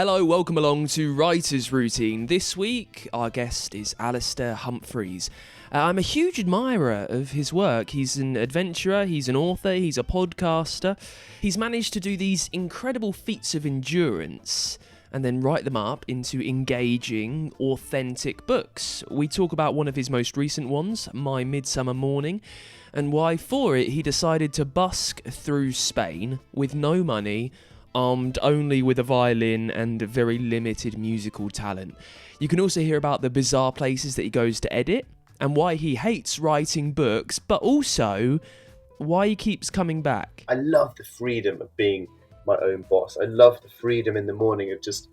Hello, welcome along to Writer's Routine. This week, our guest is Alastair Humphreys. I'm a huge admirer of his work. He's an adventurer, he's an author, he's a podcaster. He's managed to do these incredible feats of endurance and then write them up into engaging, authentic books. We talk about one of his most recent ones, My Midsummer Morning, and why for it he decided to busk through Spain with no money, armed only with a violin and very limited musical talent. You can also hear about the bizarre places that he goes to edit, and why he hates writing books, but also why he keeps coming back. I love the freedom of being my own boss. I love the freedom in the morning of just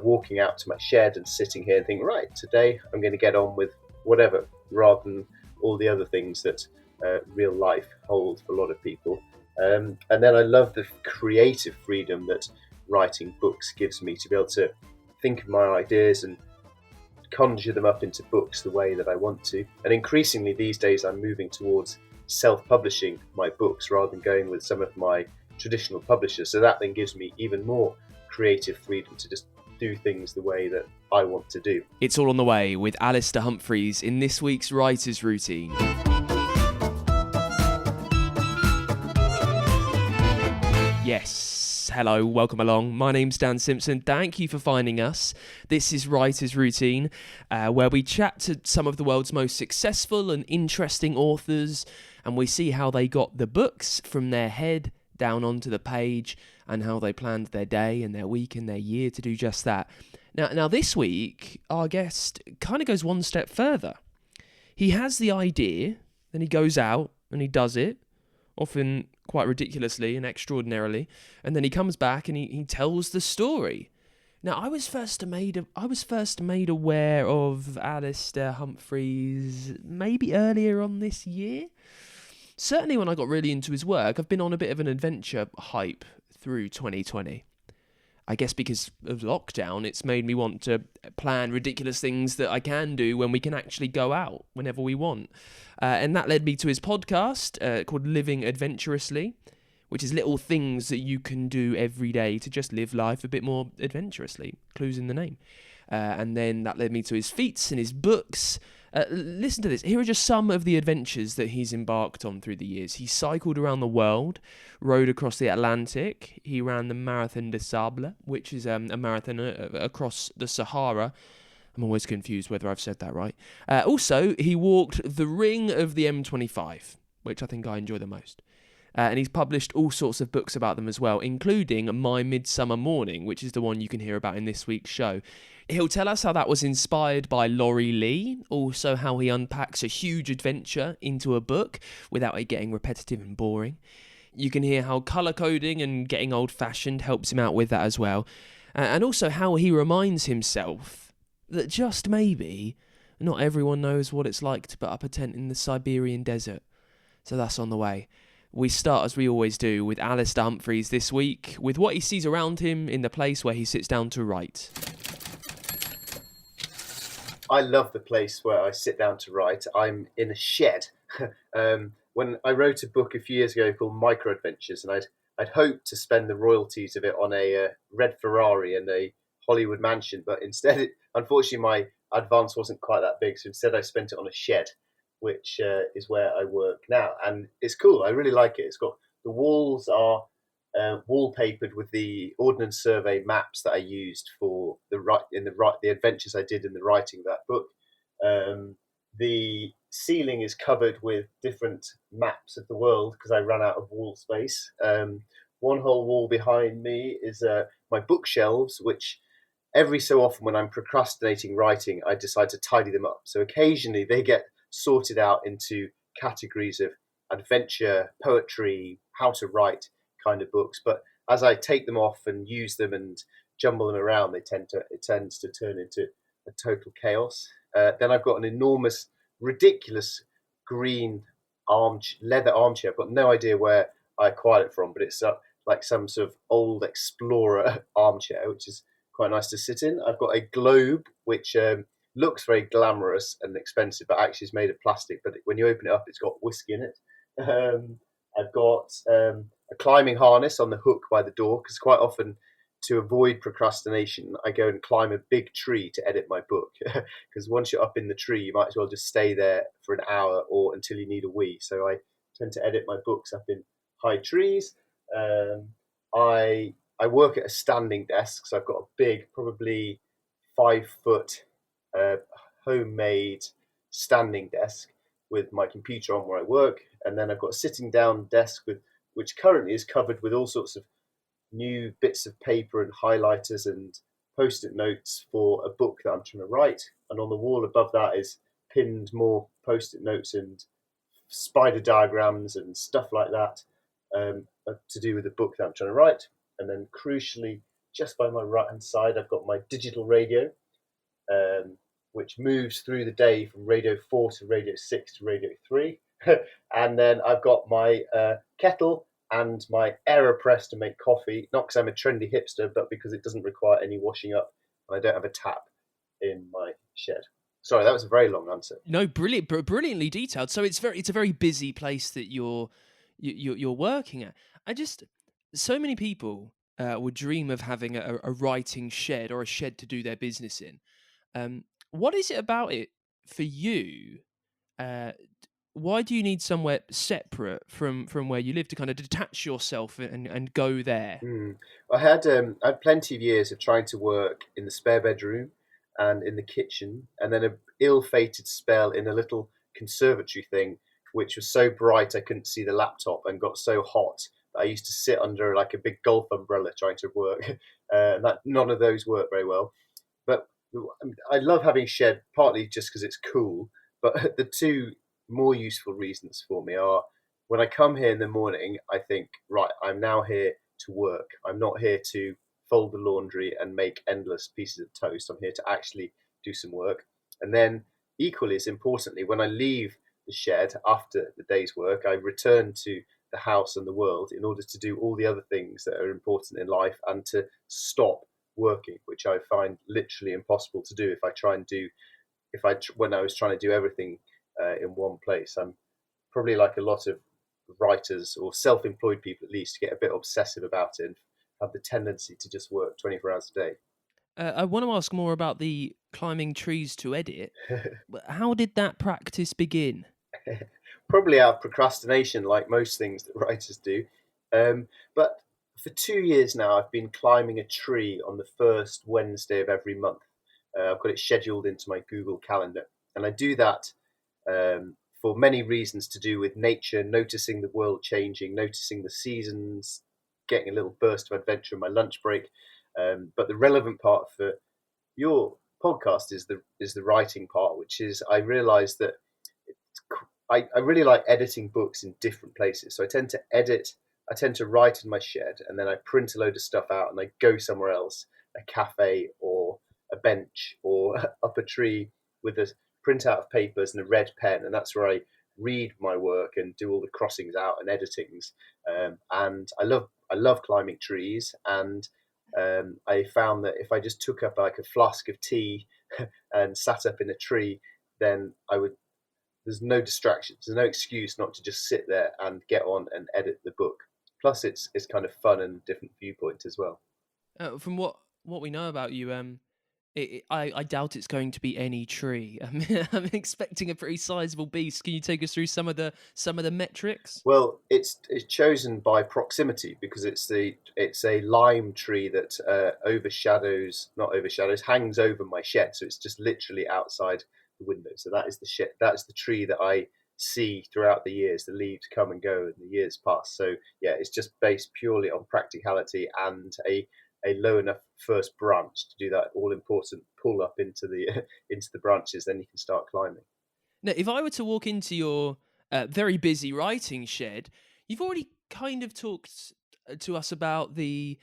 walking out to my shed and sitting here and thinking, right, today I'm going to get on with whatever, rather than all the other things that real life holds for a lot of people. And then I love the creative freedom that writing books gives me to be able to think of my ideas and conjure them up into books the way that I want to. And increasingly these days I'm moving towards self-publishing my books rather than going with some of my traditional publishers. So that then gives me even more creative freedom to just do things the way that I want to do. It's all on the way with Alastair Humphreys in this week's Writer's Routine. Yes, hello, welcome along. My name's Dan Simpson. Thank you for finding us. This is Writer's Routine, where we chat to some of the world's most successful and interesting authors, and we see how they got the books from their head down onto the page, and how they planned their day and their week and their year to do just that. Now this week, our guest kind of goes one step further. He has the idea, then he goes out and he does it, often quite ridiculously and extraordinarily, and then he comes back and he tells the story. Now, I was first made aware of Alastair Humphreys maybe earlier on this year. Certainly when I got really into his work. I've been on a bit of an adventure hype through 2020. I guess because of lockdown, it's made me want to plan ridiculous things that I can do when we can actually go out whenever we want. And that led me to his podcast called Living Adventurously, which is little things that you can do every day to just live life a bit more adventurously. Clues in the name. And then that led me to his feats and his books. Listen to this. Here are just some of the adventures that he's embarked on through the years. He cycled around the world, rode across the Atlantic. He ran the Marathon des Sables, which is a marathon across the Sahara. I'm always confused whether I've said that right. Also, he walked the ring of the M25, which I think I enjoy the most. And he's published all sorts of books about them as well, including My Midsummer Morning, which is the one you can hear about in this week's show. He'll tell us how that was inspired by Laurie Lee, also how he unpacks a huge adventure into a book without it getting repetitive and boring. You can hear how colour coding and getting old-fashioned helps him out with that as well. And also how he reminds himself that just maybe not everyone knows what it's like to put up a tent in the Siberian desert. So that's on the way. We start, as we always do, with Alastair Humphreys this week, with what he sees around him in the place where he sits down to write. I love the place where I sit down to write. I'm in a shed. When I wrote a book a few years ago called Microadventures, and I'd hoped to spend the royalties of it on a red Ferrari and a Hollywood mansion, but instead, unfortunately, my advance wasn't quite that big, so instead I spent it on a shed, which is where I work now. And it's cool. I really like it. It's got, the walls are wallpapered with the Ordnance Survey maps that I used for the adventures I did in the writing of that book. The ceiling is covered with different maps of the world because I ran out of wall space. One whole wall behind me is my bookshelves, which every so often when I'm procrastinating writing, I decide to tidy them up. So occasionally they get sorted out into categories of adventure, poetry, how to write kind of books. But as I take them off and use them and jumble them around, it tends to turn into a total chaos. Then I've got an enormous, ridiculous green leather armchair. I've got no idea where I acquired it from, but it's like some sort of old explorer armchair, which is quite nice to sit in. I've got a globe, which looks very glamorous and expensive, but actually is made of plastic. But when you open it up, it's got whiskey in it. I've got a climbing harness on the hook by the door, because quite often to avoid procrastination, I go and climb a big tree to edit my book. Because once you're up in the tree, you might as well just stay there for an hour or until you need a wee. So I tend to edit my books up in high trees. Um, I work at a standing desk, so I've got a big, probably 5 foot uh, homemade standing desk with my computer on where I work, and then I've got a sitting down desk with which currently is covered with all sorts of new bits of paper and highlighters and post-it notes for a book that I'm trying to write. And on the wall above that is pinned more post-it notes and spider diagrams and stuff like that, to do with the book that I'm trying to write. And then crucially, just by my right hand side, I've got my digital radio, um, which moves through the day from radio 4 to radio 6 to radio 3. And then I've got my kettle and my AeroPress to make coffee, not because I'm a trendy hipster, but because it doesn't require any washing up and I don't have a tap in my shed. Sorry, that was a very long answer. No, brilliantly detailed. So it's a very busy place that you're working at. I just so many people would dream of having a writing shed or a shed to do their business in. What is it about it for you? Uh, why do you need somewhere separate from where you live to kind of detach yourself and go there? I had plenty of years of trying to work in the spare bedroom and in the kitchen, and then a ill-fated spell in a little conservatory thing, which was so bright I couldn't see the laptop and got so hot that I used to sit under like a big golf umbrella trying to work. And that none of those worked very well. But I love having a shed, partly just because it's cool. But the two more useful reasons for me are when I come here in the morning, I think, right, I'm now here to work. I'm not here to fold the laundry and make endless pieces of toast. I'm here to actually do some work. And then, equally as importantly, when I leave the shed after the day's work, I return to the house and the world in order to do all the other things that are important in life and to stop working, which I find literally impossible to do if I try and do when I was trying to do everything in one place. I'm probably like a lot of writers or self-employed people, at least, get a bit obsessive about it and have the tendency to just work 24 hours a I want to ask more about the climbing trees to edit. day. How did that practice begin? Probably out of procrastination, like most things that writers do. But for 2 years now, I've been climbing a tree on the first Wednesday of every month. I've got it scheduled into my Google Calendar, and I do that for many reasons to do with nature, noticing the world changing, noticing the seasons, getting a little burst of adventure in my lunch break. But the relevant part for your podcast is the writing part, which is I realise that I really like editing books in different places. So I tend to write in my shed, and then I print a load of stuff out and I go somewhere else, a cafe or a bench or up a tree with a printout of papers and a red pen. And that's where I read my work and do all the crossings out and editings. And I love climbing trees. And I found that if I just took up like a flask of tea and sat up in a tree, then there's no distractions. There's no excuse not to just sit there and get on and edit the book. Plus, it's kind of fun and different viewpoint as well. From what we know about you, I doubt it's going to be any tree. I'm expecting a pretty sizable beast. Can you take us through some of the metrics? Well, it's chosen by proximity because it's a lime tree that not overshadows, hangs over my shed. So it's just literally outside the window. So that is the shed. That's the tree that I see throughout the years. The leaves come and go, and the years pass. So yeah, it's just based purely on practicality and a low enough first branch to do that all important pull up into the into the branches. Then you can start climbing. Now, if I were to walk into your very busy writing shed, you've already kind of talked to us about the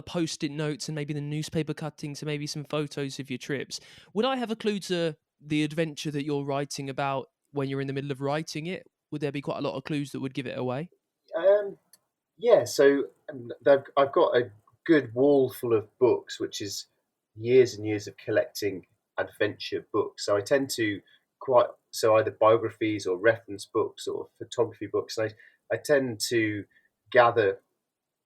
post-it notes and maybe the newspaper cuttings and maybe some photos of your trips. Would I have a clue to the adventure that you're writing about when you're in the middle of writing it? Would there be quite a lot of clues that would give it away? Um, Yeah, so I've got a good wall full of books, which is years and years of collecting adventure books. So I tend to either biographies or reference books or photography books. And I tend to gather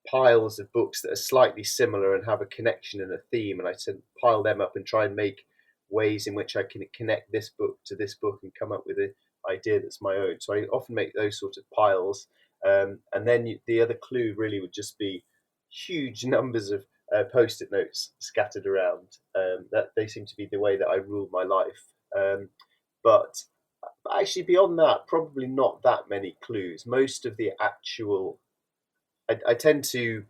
piles of books that are slightly similar and have a connection and a theme, and I tend to pile them up and try and make ways in which I can connect this book to this book and come up with an idea that's my own. So I often make those sort of piles, and then the other clue really would just be huge numbers of post-it notes scattered around. That they seem to be the way that I rule my life. But actually, beyond that, probably not that many clues. Most of the actual I tend to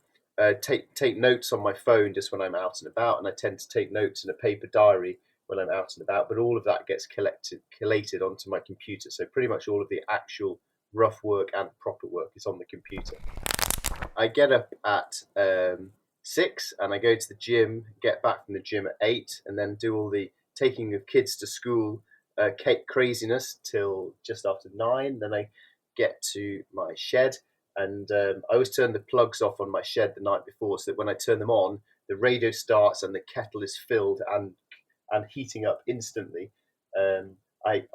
take notes on my phone just when I'm out and about, and I tend to take notes in a paper diary when I'm out and about. But all of that gets collated onto my computer. So pretty much all of the actual rough work and proper work is on the computer. I get up at 6 and I go to the gym, get back from the gym at 8, and then do all the taking of kids to school craziness till just after 9. Then I get to my shed, and I always turn the plugs off on my shed the night before, so that when I turn them on, the radio starts and the kettle is filled and heating up instantly. I'm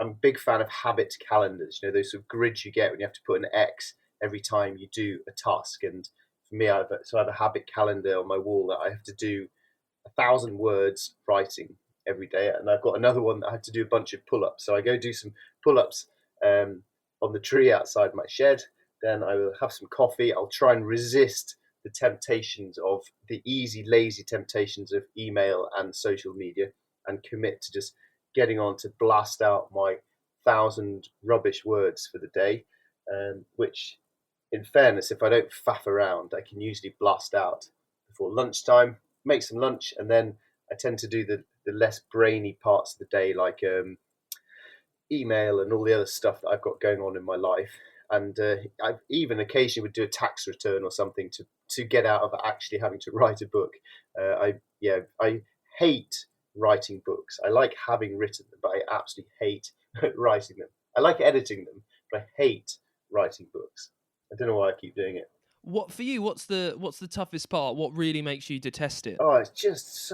a big fan of habit calendars. You know, those sort of grids you get when you have to put an X every time you do a task. And for me, I have a habit calendar on my wall that I have to do 1,000 words writing every day, and I've got another one that I have to do a bunch of pull-ups. So I go do some pull-ups on the tree outside my shed. Then I will have some coffee. I'll try and resist the temptations of the easy, lazy temptations of email and social media, and commit to just getting on to blast out my 1,000 rubbish words for the day, which, in fairness, if I don't faff around, I can usually blast out before lunchtime, make some lunch, and then I tend to do the less brainy parts of the day, like email and all the other stuff that I've got going on in my life. And I even occasionally would do a tax return or something to get out of actually having to write a book. I hate writing books. I like having written them, but I absolutely hate writing them. I like editing them, but I hate writing books. I don't know why I keep doing it. What for you? What's the toughest part? What really makes you detest it? Oh, it's just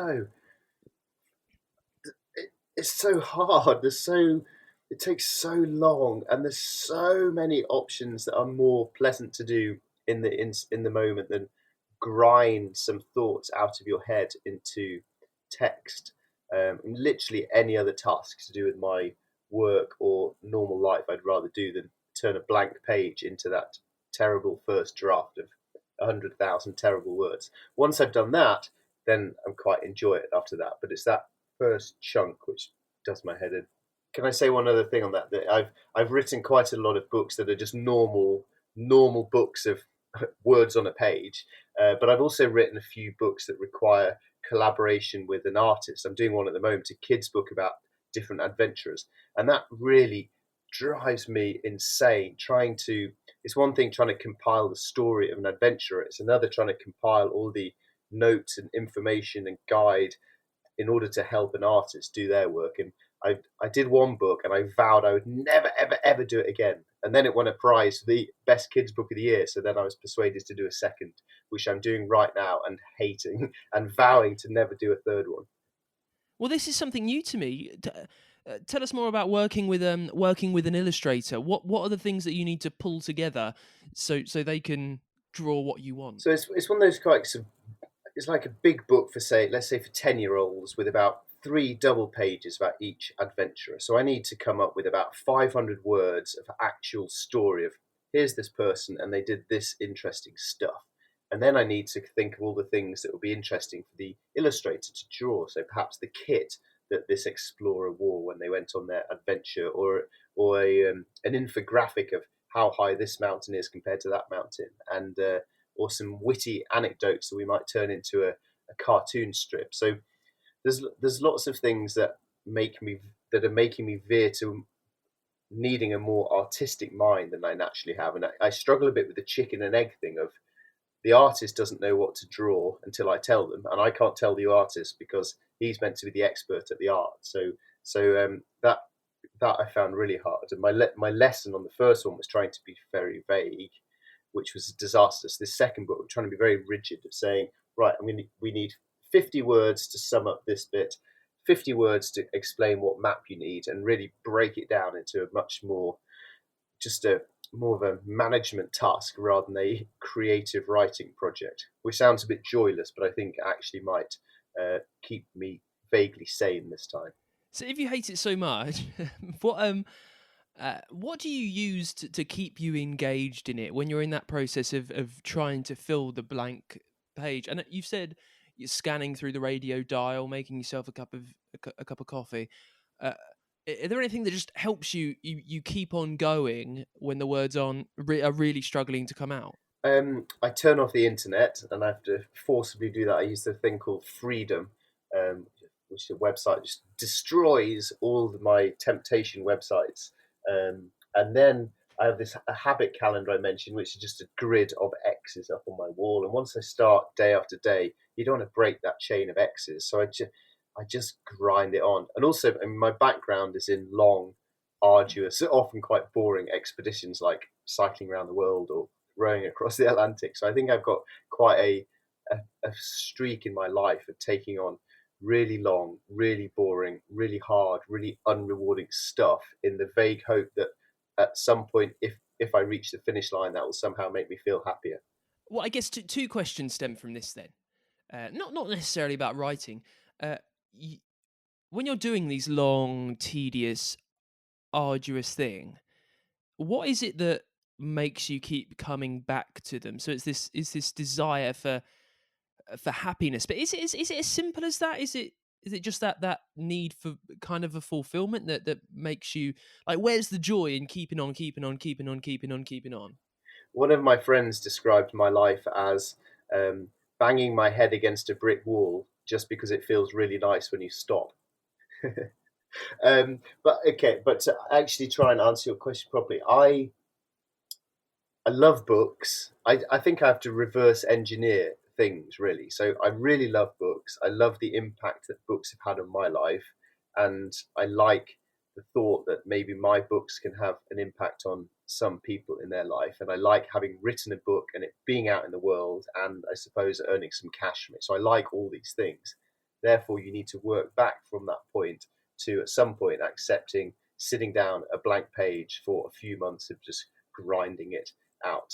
it's so hard. It takes so long, and there's so many options that are more pleasant to do in the moment than grind some thoughts out of your head into text. Literally any other task to do with my work or normal life, I'd rather do than turn a blank page into that terrible first draft of 100,000 terrible words. Once I've done that, then I'm quite enjoy it after that. But it's that first chunk which does my head in. Can I say one other thing on that? That I've written quite a lot of books that are just normal books of words on a page, but I've also written a few books that require collaboration with an artist. I'm doing one at the moment, a kids book about different adventurers, and that really drives me insane. It's one thing trying to compile the story of an adventurer, it's another trying to compile all the notes and information and guide in order to help an artist do their work. And I did one book and I vowed I would never, ever, ever do it again. And then it won a prize for the best kids book of the year. So then I was persuaded to do a second, which I'm doing right now and hating, and vowing to never do a third one. Well, this is something new to me. Tell us more about working with an illustrator. What are the things that you need to pull together so they can draw what you want? So it's one of those it's like a big book for, say, let's say for 10-year-olds, with about 3 double pages about each adventurer. So I need to come up with about 500 words of actual story of, here's this person and they did this interesting stuff. And then I need to think of all the things that would be interesting for the illustrator to draw. So perhaps the kit that this explorer wore when they went on their adventure, or an infographic of how high this mountain is compared to that mountain, and or some witty anecdotes that we might turn into a cartoon strip. So there's lots of things that are making me veer to needing a more artistic mind than I naturally have, and I struggle a bit with the chicken and egg thing of, the artist doesn't know what to draw until I tell them, and I can't tell the artist because he's meant to be the expert at the art. That I found really hard. And my lesson on the first one was trying to be very vague, which was disastrous. This second book, we're trying to be very rigid, of saying, right, we need 50 words to sum up this bit, 50 words to explain what map you need, and really break it down into a much more just a more of a management task rather than a creative writing project, which sounds a bit joyless, but I think actually might keep me vaguely sane this time. So if you hate it so much, what do you use to keep you engaged in it when you're in that process of trying to fill the blank page? And you've said you're scanning through the radio dial, making yourself a cup of coffee. Uh, are there anything that just helps you keep on going when the words are really struggling to come out? I turn off the internet and I have to forcibly do that. I use the thing called Freedom, um, which is a website just destroys all of my temptation websites. And then I have this a habit calendar I mentioned, which is just a grid of X's up on my wall. And once I start day after day, you don't want to break that chain of X's. So I just grind it on. And also, I mean, my background is in long, arduous, often quite boring expeditions like cycling around the world or rowing across the Atlantic. So I think I've got quite a streak in my life of taking on really long, really boring, really hard, really unrewarding stuff in the vague hope that at some point, if I reach the finish line, that will somehow make me feel happier. Well, I guess two questions stem from this then. Not necessarily about writing. Uh, y- when you're doing these long, tedious, arduous thing, what is it that makes you keep coming back to them? So it's this desire for happiness, but is it as simple as that? Is it just that need for kind of a fulfillment that makes you like? Where's the joy in keeping on, keeping on, keeping on, keeping on, keeping on? One of my friends described my life as banging my head against a brick wall just because it feels really nice when you stop. But okay, but to actually try and answer your question properly, I love books. I think I have to reverse engineer things really. So I really love books. I love the impact that books have had on my life, and I like the thought that maybe my books can have an impact on some people in their life. And I like having written a book and it being out in the world, and I suppose earning some cash from it. So I like all these things. Therefore, you need to work back from that point to at some point accepting sitting down a blank page for a few months of just grinding it out.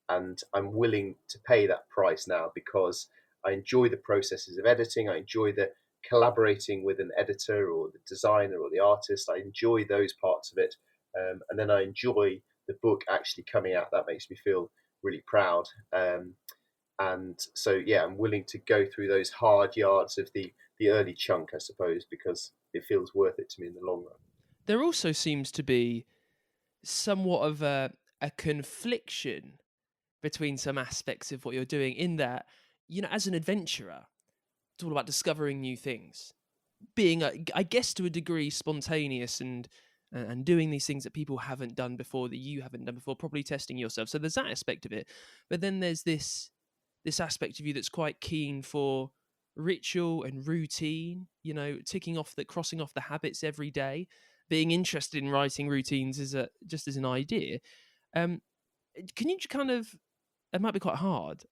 And I'm willing to pay that price now because I enjoy the processes of editing. I enjoy the collaborating with an editor or the designer or the artist. I enjoy those parts of it. And then I enjoy the book actually coming out. That makes me feel really proud. And so, yeah, I'm willing to go through those hard yards of the early chunk, I suppose, because it feels worth it to me in the long run. There also seems to be somewhat of a confliction between some aspects of what you're doing in that, as an adventurer, it's all about discovering new things, being, I guess, to a degree, spontaneous and doing these things that people haven't done before, that you haven't done before, probably testing yourself. So there's that aspect of it, but then there's this aspect of you that's quite keen for ritual and routine. Crossing off the habits every day, being interested in writing routines as a just as an idea. Um, can you kind of? It might be quite hard.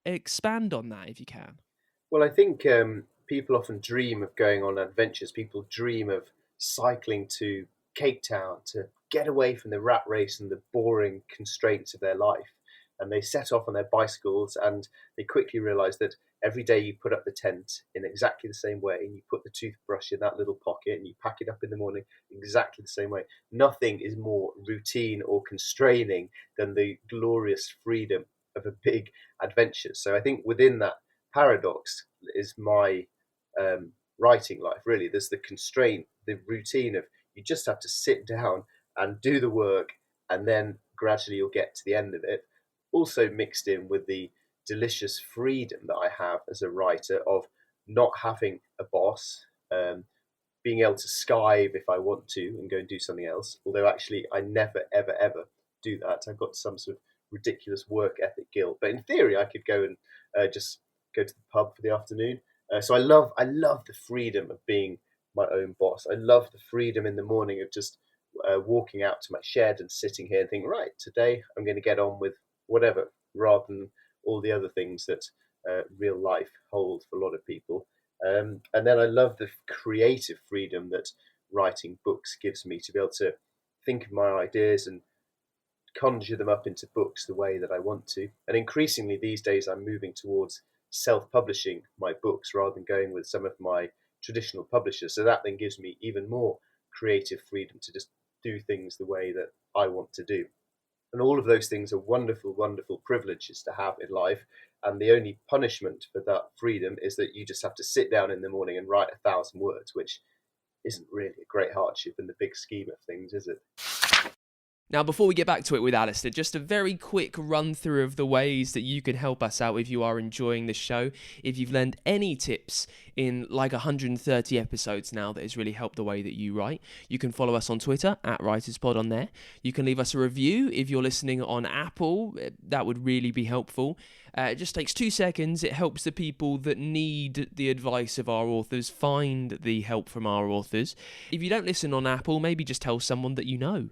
Expand on that if you can. Well, I think people often dream of going on adventures. People dream of cycling to Cape Town to get away from the rat race and the boring constraints of their life. And they set off on their bicycles and they quickly realize that every day you put up the tent in exactly the same way and you put the toothbrush in that little pocket and you pack it up in the morning exactly the same way. Nothing is more routine or constraining than the glorious freedom of a big adventure. So I think within that paradox is my writing life. Really, there's the constraint, the routine of you just have to sit down and do the work, and then gradually you'll get to the end of it. Also mixed in with the delicious freedom that I have as a writer of not having a boss, being able to skive if I want to and go and do something else. Although actually, I never, ever, ever do that. I've got some sort of ridiculous work ethic guilt. But in theory, I could go and just go to the pub for the afternoon. So I love the freedom of being my own boss. I love the freedom in the morning of just walking out to my shed and sitting here and thinking, right, today I'm going to get on with whatever, rather than all the other things that real life holds for a lot of people. And then I love the creative freedom that writing books gives me to be able to think of my ideas and conjure them up into books the way that I want to. And increasingly these days, I'm moving towards self-publishing my books rather than going with some of my traditional publishers. So that then gives me even more creative freedom to just do things the way that I want to do. And all of those things are wonderful, wonderful privileges to have in life. And the only punishment for that freedom is that you just have to sit down in the morning and write 1,000 words, which isn't really a great hardship in the big scheme of things, is it? Now, before we get back to it with Alastair, just a very quick run through of the ways that you can help us out if you are enjoying the show. If you've learned any tips in like 130 episodes now that has really helped the way that you write, you can follow us on Twitter at WritersPod on there. You can leave us a review if you're listening on Apple. That would really be helpful. It just takes 2 seconds. It helps the people that need the advice of our authors find the help from our authors. If you don't listen on Apple, maybe just tell someone that you know.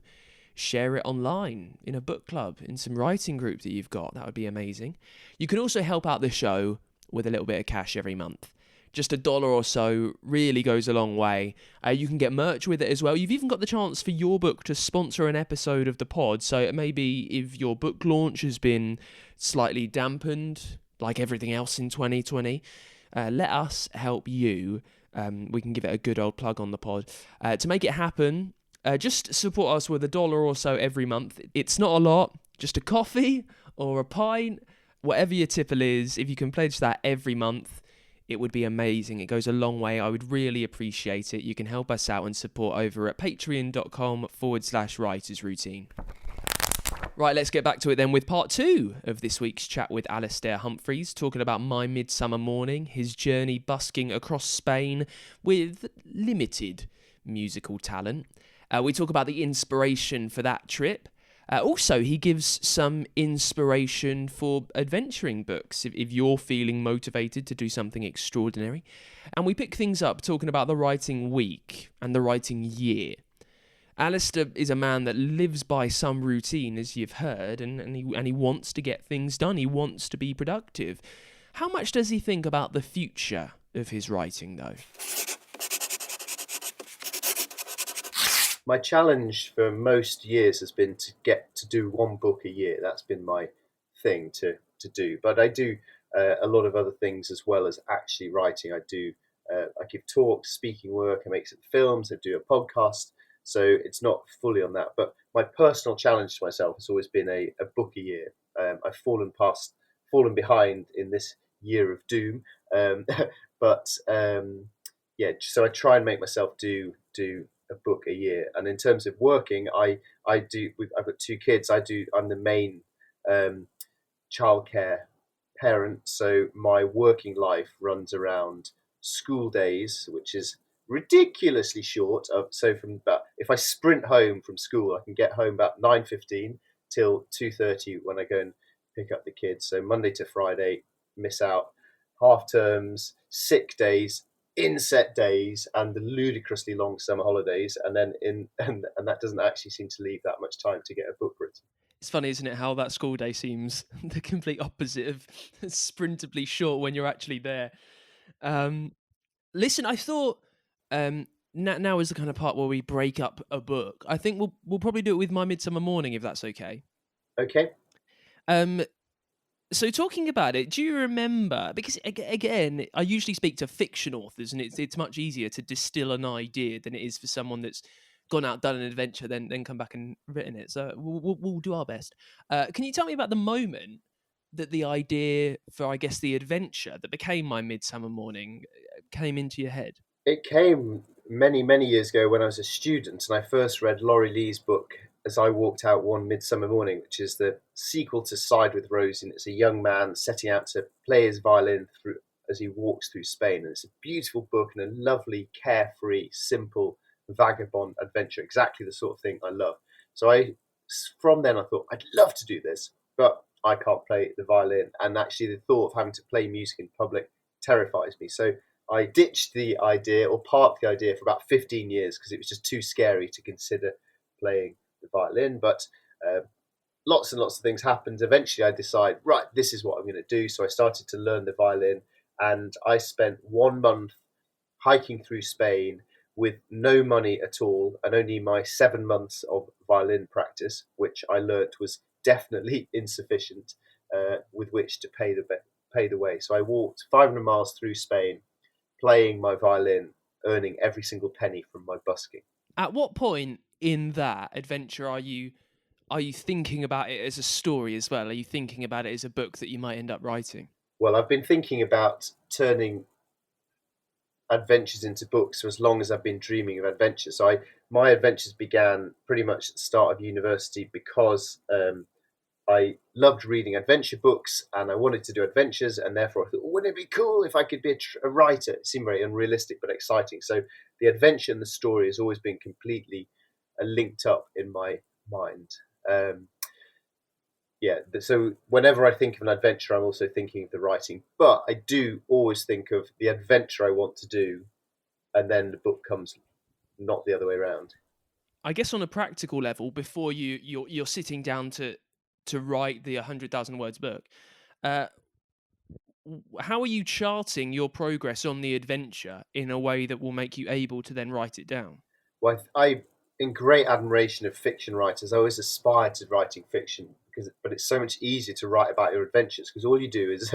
Share it online, in a book club, in some writing group that you've got. That would be amazing. You can also help out the show with a little bit of cash every month. Just $1 or so really goes a long way. You can get merch with it as well. You've even got the chance for your book to sponsor an episode of the pod. So maybe if your book launch has been slightly dampened, like everything else in 2020, let us help you. We can give it a good old plug on the pod. To make it happen, just support us with $1 or so every month. It's not a lot, just a coffee or a pint, whatever your tipple is. If you can pledge that every month, it would be amazing. It goes a long way. I would really appreciate it. You can help us out and support over at patreon.com/writersroutine. Right, let's get back to it then with part 2 of this week's chat with Alastair Humphreys, talking about My Midsummer Morning, his journey busking across Spain with limited musical talent. We talk about the inspiration for that trip. Also, he gives some inspiration for adventuring books, if you're feeling motivated to do something extraordinary. And we pick things up talking about the writing week and the writing year. Alastair is a man that lives by some routine, as you've heard, and he wants to get things done. He wants to be productive. How much does he think about the future of his writing, though? My challenge for most years has been to get to do one book a year. That's been my thing to do. But I do a lot of other things as well as actually writing. I give talks, speaking work, I make some films, I do a podcast. So it's not fully on that. But my personal challenge to myself has always been a book a year. I've fallen behind in this year of doom. Yeah, so I try and make myself do a book a year. And in terms of working, I've got 2 kids. I'm the main childcare parent, so my working life runs around school days, which is ridiculously short. If I sprint home from school, I can get home about 9:15 till 2:30 when I go and pick up the kids. So Monday to Friday, miss out half terms, sick days, inset days, and the ludicrously long summer holidays, and that doesn't actually seem to leave that much time to get a book written. It's funny, isn't it, how that school day seems the complete opposite of sprintably short when you're actually there. Listen, I thought now is the kind of part where we break up a book. I think we'll probably do it with My Midsummer Morning, if that's okay. Okay. So talking about it, do you remember, because again, I usually speak to fiction authors, and it's much easier to distill an idea than it is for someone that's gone out, done an adventure, then come back and written it. So we'll do our best. Can you tell me about the moment that the idea for, I guess, the adventure that became My Midsummer Morning came into your head? It came many, many years ago when I was a student, and I first read Laurie Lee's book, As I Walked Out One Midsummer Morning, which is the sequel to Side with Rose, and it's a young man setting out to play his violin as he walks through Spain. And it's a beautiful book and a lovely, carefree, simple, vagabond adventure, exactly the sort of thing I love. So from then I thought, I'd love to do this, but I can't play the violin, and actually the thought of having to play music in public terrifies me. So I ditched the idea, or parked the idea, for about 15 years because it was just too scary to consider playing the violin. But lots and lots of things happened. Eventually I decided, right, this is what I'm going to do. So I started to learn the violin, and I spent 1 month hiking through Spain with no money at all and only my 7 months of violin practice, which I learnt was definitely insufficient with which to pay the way. So I walked 500 miles through Spain, playing my violin, earning every single penny from my busking. At what point in that adventure are you thinking about it as a story as well? Are you thinking about it as a book that you might end up writing? Well, I've been thinking about turning adventures into books for as long as I've been dreaming of adventures. My adventures began pretty much at the start of university because I loved reading adventure books and I wanted to do adventures, and therefore I thought, wouldn't it be cool if I could be a writer? It seemed very unrealistic but exciting. So the adventure and the story has always been completely linked up in my mind. Um, yeah, so whenever I think of an adventure, I'm also thinking of the writing. But I do always think of the adventure I want to do, and then the book comes, not the other way around. I guess on a practical level, before you're sitting down to write the 100,000 words book, uh, how are you charting your progress on the adventure in a way that will make you able to then write it down? Well, in great admiration of fiction writers, I always aspired to writing fiction but it's so much easier to write about your adventures because all you do is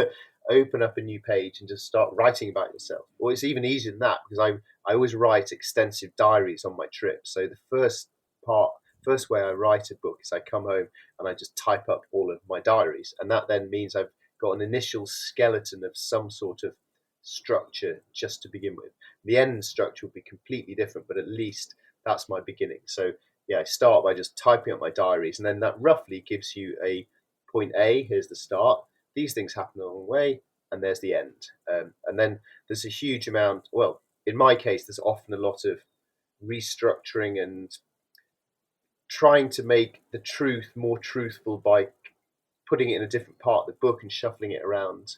open up a new page and just start writing about yourself. Or it's even easier than that because I always write extensive diaries on my trips. So the first way I write a book is I come home and I just type up all of my diaries, and that then means I've got an initial skeleton of some sort of structure just to begin with. The end structure will be completely different, but at least that's my beginning. So yeah, I start by just typing up my diaries, and then that roughly gives you a point A. Here's the start. These things happen along the way, and there's the end. And then there's a huge amount. Well, in my case, there's often a lot of restructuring and trying to make the truth more truthful by putting it in a different part of the book and shuffling it around.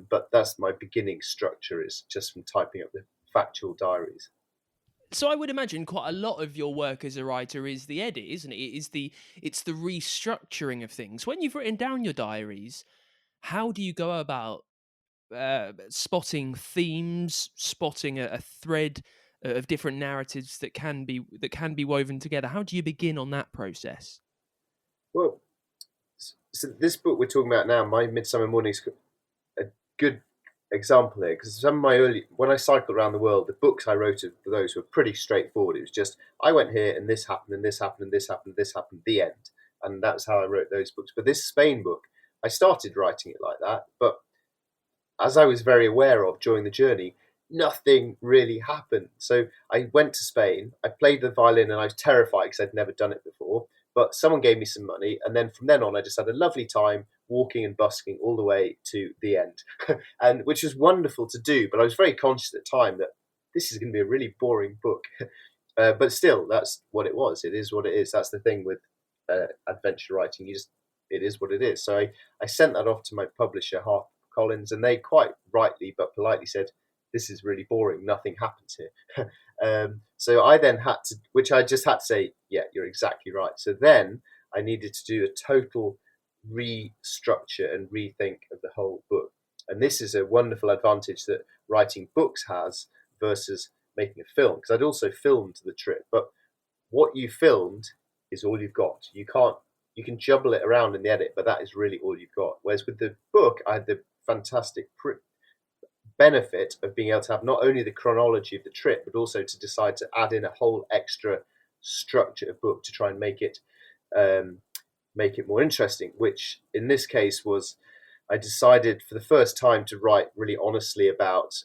But that's my beginning structure, is just from typing up the factual diaries. So I would imagine quite a lot of your work as a writer is the edit, isn't it? It's the restructuring of things. When you've written down your diaries, how do you go about spotting themes, spotting a thread of different narratives that can be woven together? How do you begin on that process? Well, so this book we're talking about now, My Midsummer Morning, is a good example here because some of my when I cycled around the world, the books I wrote for those were pretty straightforward. It was just I went here and this happened and this happened and this happened and this happened, the end. And that's how I wrote those books. But this Spain book, I started writing it like that, but as I was very aware of during the journey, nothing really happened. So I went to Spain, I played the violin, and I was terrified because I'd never done it before. But someone gave me some money, and then from then on, I just had a lovely time walking and busking all the way to the end, and which was wonderful to do. But I was very conscious at the time that this is going to be a really boring book. But still, that's what it was. It is what it is. That's the thing with adventure writing. It is what it is. So I sent that off to my publisher, Collins, and they quite rightly but politely said, "This is really boring. Nothing happens here." So I then had to, which I just had to say, "Yeah, you're exactly right." So then I needed to do a total restructure and rethink of the whole book. And this is a wonderful advantage that writing books has versus making a film, because I'd also filmed the trip, but what you filmed is all you've got. You can juggle it around in the edit, but that is really all you've got. Whereas with the book, I had the fantastic benefit of being able to have not only the chronology of the trip, but also to decide to add in a whole extra structure of book to try and um, make it more interesting. Which in this case was, I decided for the first time to write really honestly about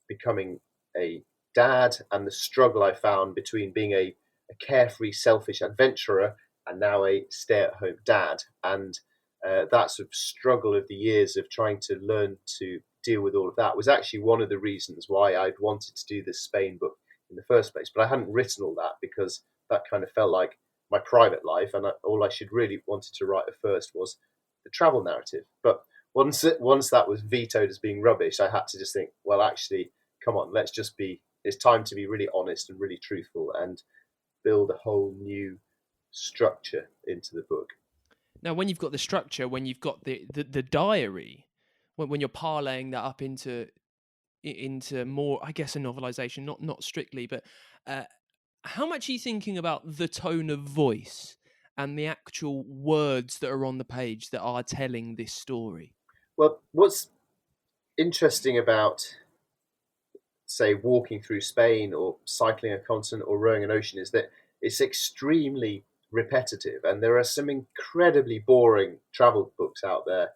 becoming a dad and the struggle I found between being a carefree, selfish adventurer and now a stay-at-home dad. And that sort of struggle of the years of trying to learn to deal with all of that was actually one of the reasons why I'd wanted to do this Spain book in the first place. But I hadn't written all that because that kind of felt like my private life, and all I should really wanted to write at first was the travel narrative. But once that was vetoed as being rubbish, I had to just think, well, actually, come on, it's time to be really honest and really truthful and build a whole new structure into the book. Now, when you've got the structure, when you've got the diary, when you're parlaying that up into more, I guess, a novelization, not strictly, but Uh, how much are you thinking about the tone of voice and the actual words that are on the page that are telling this story? Well, what's interesting about, say, walking through Spain or cycling a continent or rowing an ocean is that it's extremely repetitive, and there are some incredibly boring travel books out there,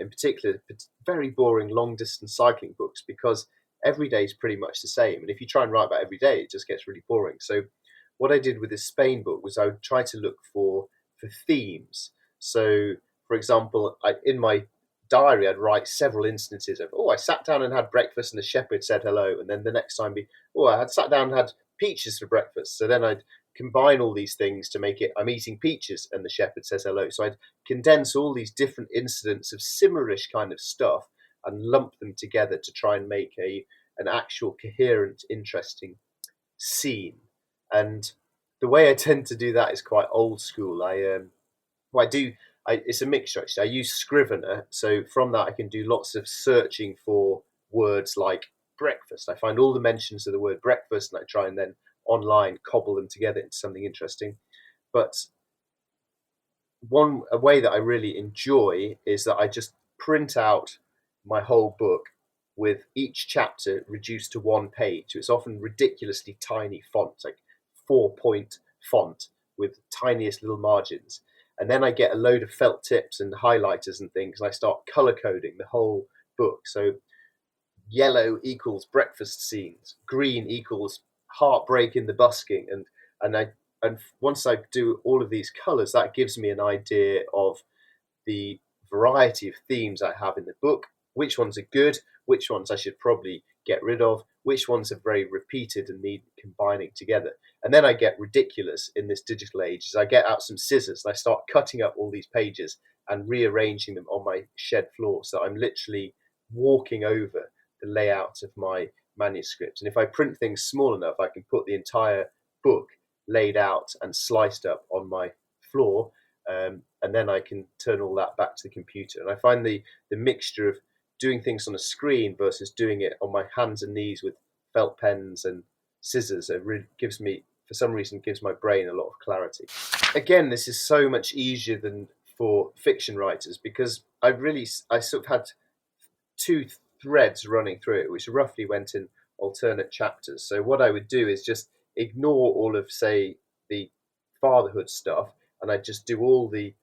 in particular, very boring long distance cycling books, because every day is pretty much the same. And if you try and write about every day, it just gets really boring. So, what I did with this Spain book was I would try to look for themes. So, for example, in my diary, I'd write several instances of, I sat down and had breakfast and the shepherd said hello. And then the next time I had sat down and had peaches for breakfast. So then I'd combine all these things to make it, I'm eating peaches and the shepherd says hello. So I'd condense all these different incidents of similarish kind of stuff and lump them together to try and make an actual coherent, interesting scene. And the way I tend to do that is quite old school. Well, I do. It's a mixture actually. I use Scrivener, so from that I can do lots of searching for words like breakfast. I find all the mentions of the word breakfast, and I try and then online cobble them together into something interesting. But a way that I really enjoy is that I just print out my whole book with each chapter reduced to one page. So it's often ridiculously tiny font, like 4-point font with tiniest little margins. And then I get a load of felt tips and highlighters and things, and I start color coding the whole book. So yellow equals breakfast scenes, green equals heartbreak in the busking, and once I do all of these colors, that gives me an idea of the variety of themes I have in the book, which ones are good, which ones I should probably get rid of, which ones are very repeated and need combining together. And then I get ridiculous in this digital age as I get out some scissors and I start cutting up all these pages and rearranging them on my shed floor. So I'm literally walking over the layout of my manuscript. And if I print things small enough, I can put the entire book laid out and sliced up on my floor, and then I can turn all that back to the computer. And I find the mixture of doing things on a screen versus doing it on my hands and knees with felt pens and scissors, it really gives me, for some reason, gives my brain a lot of clarity. Again, this is so much easier than for fiction writers because I sort of had two threads running through it, which roughly went in alternate chapters. So what I would do is just ignore all of, say, the fatherhood stuff, and I'd just do all the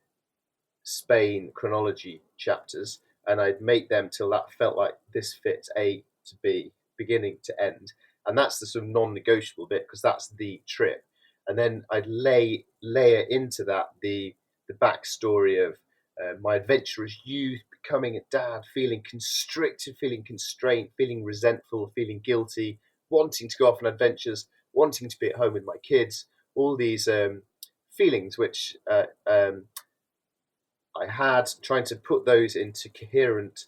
Spain chronology chapters, and I'd make them till that felt like this fits A to B, beginning to end. And that's the sort of non-negotiable bit because that's the trip. And then I'd layer into that the backstory of my adventurous youth, becoming a dad, feeling constricted, feeling constrained, feeling resentful, feeling guilty, wanting to go off on adventures, wanting to be at home with my kids, all these feelings which I had, trying to put those into coherent,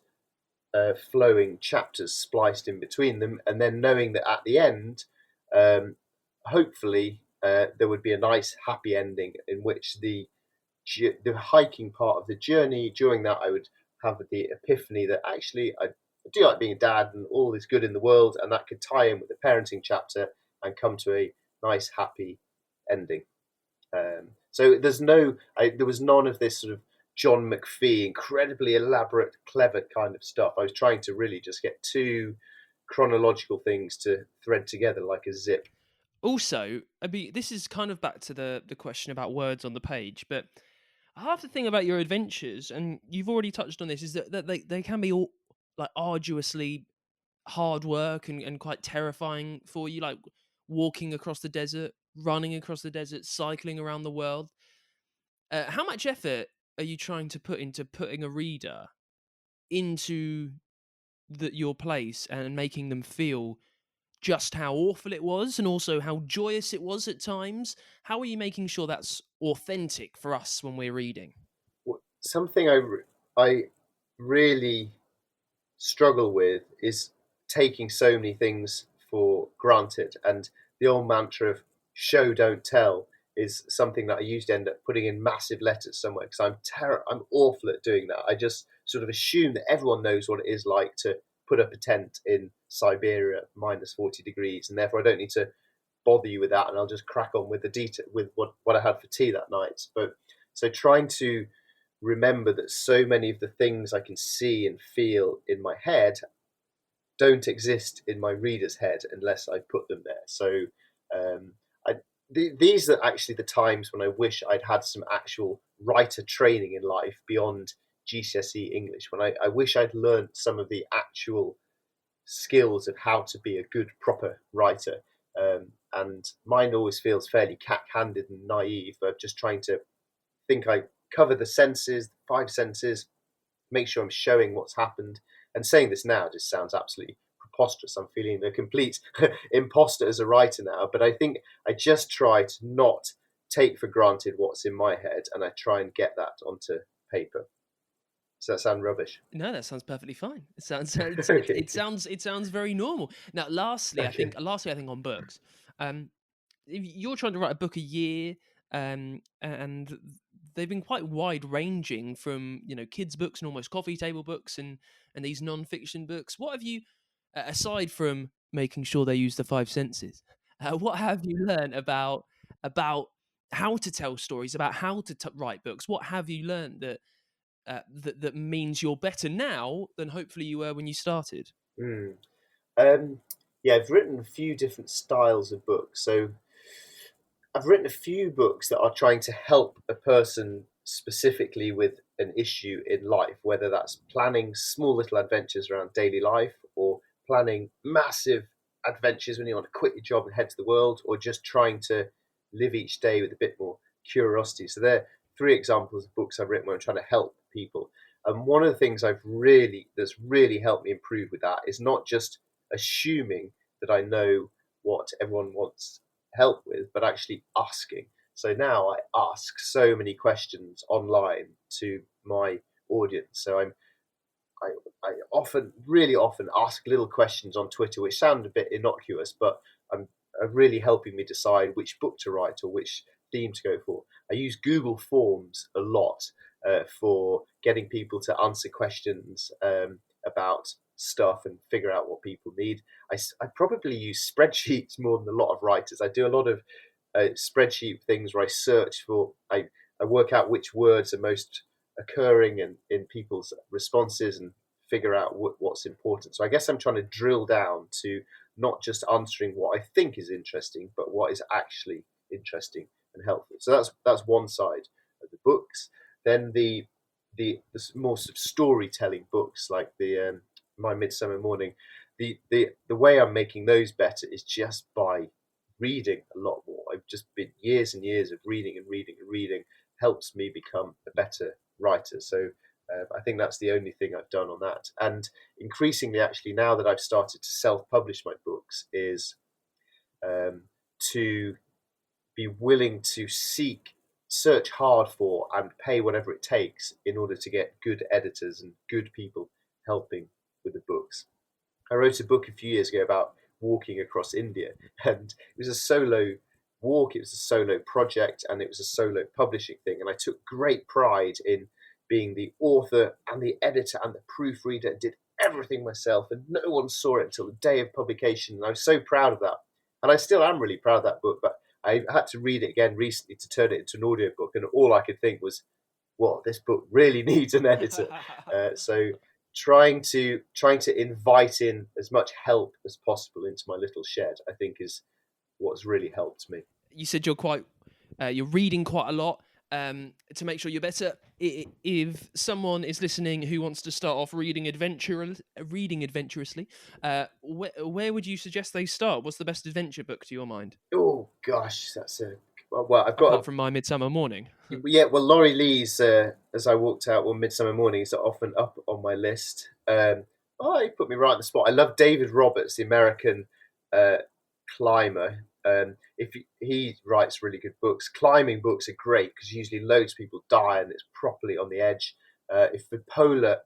flowing chapters spliced in between them, and then knowing that at the end, um, hopefully, there would be a nice, happy ending in which the hiking part of the journey. During that, I would have the epiphany that actually I do like being a dad and all is good in the world, and that could tie in with the parenting chapter and come to a nice, happy ending. So there was none of this sort of John McPhee, incredibly elaborate, clever kind of stuff. I was trying to really just get two chronological things to thread together like a zip. Also, I mean, this is kind of back to the question about words on the page, but half the thing about your adventures, and you've already touched on this, is that they can be all like arduously hard work and quite terrifying for you, like walking across the desert, running across the desert, cycling around the world. How much effort are you trying to put into putting a reader into your place and making them feel just how awful it was and also how joyous it was at times? How are you making sure that's authentic for us when we're reading? Something I really struggle with is taking so many things for granted. And the old mantra of show, don't tell is something that I used to end up putting in massive letters somewhere because I'm awful at doing that. I just sort of assume that everyone knows what it is like to put up a tent in Siberia, minus 40 degrees, and therefore I don't need to bother you with that, and I'll just crack on with the detail with what I had for tea that night. But so trying to remember that so many of the things I can see and feel in my head don't exist in my reader's head unless I put them there. So um, these are actually the times when I wish I'd had some actual writer training in life beyond GCSE English. When I wish I'd learned some of the actual skills of how to be a good, proper writer. And mine always feels fairly cack-handed and naive of just trying to think I cover the senses, 5 senses, make sure I'm showing what's happened. And saying this now just sounds absolutely preposterous. I'm feeling a complete imposter as a writer now, but I think I just try to not take for granted what's in my head, and I try and get that onto paper. Does that sound rubbish? No, that sounds perfectly fine. It sounds Okay. it sounds very normal. Now, lastly, Okay. I think on books, if you're trying to write a book a year, and they've been quite wide ranging from kids' books and almost coffee table books and these non-fiction books. What have you, aside from making sure they use the 5 senses, what have you learned about how to tell stories, about how to write books? What have you learned that means you're better now than hopefully you were when you started? Mm. Yeah, I've written a few different styles of books. So I've written a few books that are trying to help a person specifically with an issue in life, whether that's planning small little adventures around daily life, or planning massive adventures when you want to quit your job and head to the world, or just trying to live each day with a bit more curiosity. So there are 3 examples of books I've written where I'm trying to help people. And one of the things that's really helped me improve with that is not just assuming that I know what everyone wants help with, but actually asking. So now I ask so many questions online to my audience. So I, I often, really often, ask little questions on Twitter, which sound a bit innocuous, but are really helping me decide which book to write or which theme to go for. I use Google Forms a lot for getting people to answer questions about stuff and figure out what people need. I probably use spreadsheets more than a lot of writers. I do a lot of spreadsheet things where I search for, I work out which words are most occurring in people's responses and figure out what's important. So I guess I'm trying to drill down to not just answering what I think is interesting, but what is actually interesting and helpful. So that's one side of the books. Then the more sort of storytelling books like the My Midsummer Morning. The way I'm making those better is just by reading a lot more. I've just been years and years of reading and reading and reading helps me become a better writer. So I think that's the only thing I've done on that. And increasingly, actually, now that I've started to self-publish my books, is to be willing to search hard for, and pay whatever it takes in order to get good editors and good people helping with the books. I wrote a book a few years ago about walking across India, and it was a solo walk, it was a solo project, and it was a solo publishing thing. And I took great pride in being the author and the editor and the proofreader, and did everything myself, and no one saw it until the day of publication. And I was so proud of that. And I still am really proud of that book, but I had to read it again recently to turn it into an audiobook, and all I could think was, well, this book really needs an editor. So trying to invite in as much help as possible into my little shed, I think, is what's really helped me. You said you're reading quite a lot, to make sure you're better. If someone is listening who wants to start off reading adventurously, where would you suggest they start? What's the best adventure book to your mind, Oh gosh, that's a well. I've got apart from My Midsummer Morning? yeah. Well, Laurie Lee's As I Walked Out One Midsummer Morning is often up on my list. Oh, you put me right on the spot. I love David Roberts, the American uh, climber. If he writes really good books, climbing books are great because usually loads of people die and it's properly on the edge. If for polar,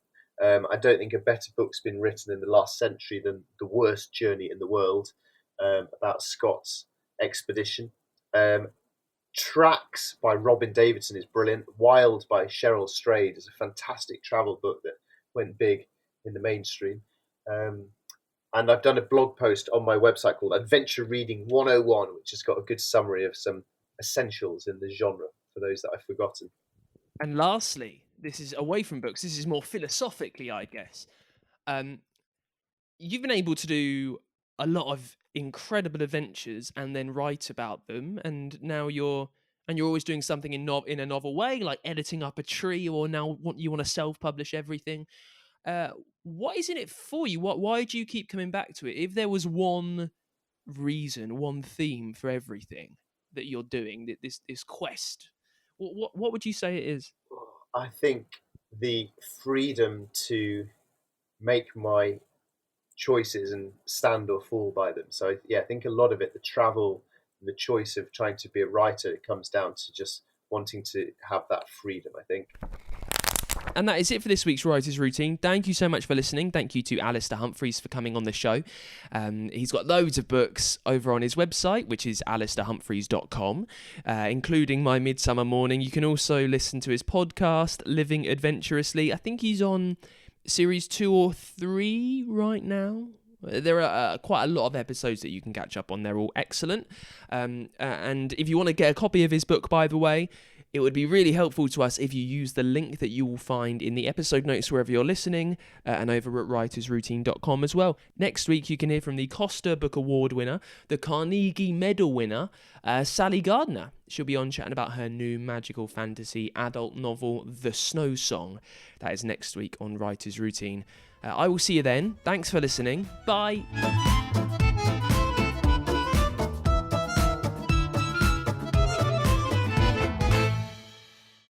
I don't think a better book's been written in the last century than The Worst Journey in the World, about Scott's expedition. Tracks by Robin Davidson is brilliant. Wild by Cheryl Strayed is a fantastic travel book that went big in the mainstream. Um, And I've done a blog post on my website called Adventure Reading 101, which has got a good summary of some essentials in the genre for those that I've forgotten. And lastly, this is away from books. This is more philosophically, I guess. Um, you've been able to do a lot of incredible adventures and then write about them, and now you're always doing something in a novel way, like editing up a tree, or now you want to self-publish everything. Uh, what is in it for you? Why do you keep coming back to it? If there was one reason, one theme for everything that you're doing, this quest, what would you say it is? I think the freedom to make my choices and stand or fall by them. So yeah, I think a lot of it, the travel, the choice of trying to be a writer, it comes down to just wanting to have that freedom, I think. And that is it for this week's Writer's Routine. Thank you so much for listening. Thank you to Alastair Humphreys for coming on the show. He's got loads of books over on his website, which is alastairhumphreys.com, including My Midsummer Morning. You can also listen to his podcast, Living Adventurously. I think he's on series 2 or 3 right now. There are quite a lot of episodes that you can catch up on. They're all excellent. And if you want to get a copy of his book, by the way, it would be really helpful to us if you use the link that you will find in the episode notes wherever you're listening, and over at writersroutine.com as well. Next week, you can hear from the Costa Book Award winner, the Carnegie Medal winner, Sally Gardner. She'll be on chatting about her new magical fantasy adult novel, The Snow Song. That is next week on Writer's Routine. I will see you then. Thanks for listening. Bye.